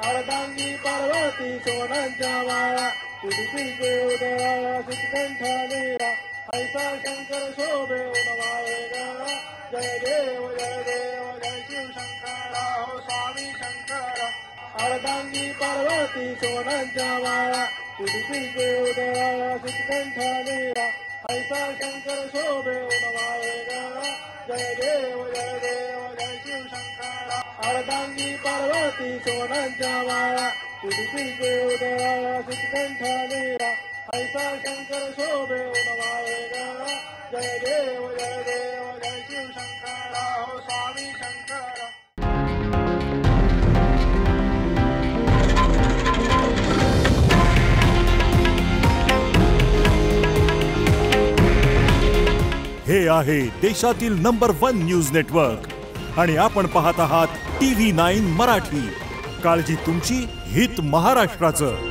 अर्धांगी पार्वती सोनांच्या माळा तुझी उदया चितकंठानेरा ऐसा शंकर शोभे उनवाळे गळा जय देव जय शिव शंकरा हो स्वामी शंकरा अर्धांगी पार्वती सोनांच्या माळा तुझी उदया चितकंठानेरा ऐसा शंकर शोभे उनवाळे गळा जय देव जय शिव शंकरा अर्धांगी पार्वती सोनांच्या माळा तुझी उदया चितकंठानेरा ऐसा शंकर शोभे उनवाळे गळा जय देव जय शिव शंकरा हो स्वामी शंकरा हे आहे देशातील नंबर 1 न्यूज नेटवर्क आणि आपण पाहत आहात TV9 मराठी। काळजी तुमची, हित महाराष्ट्राचं।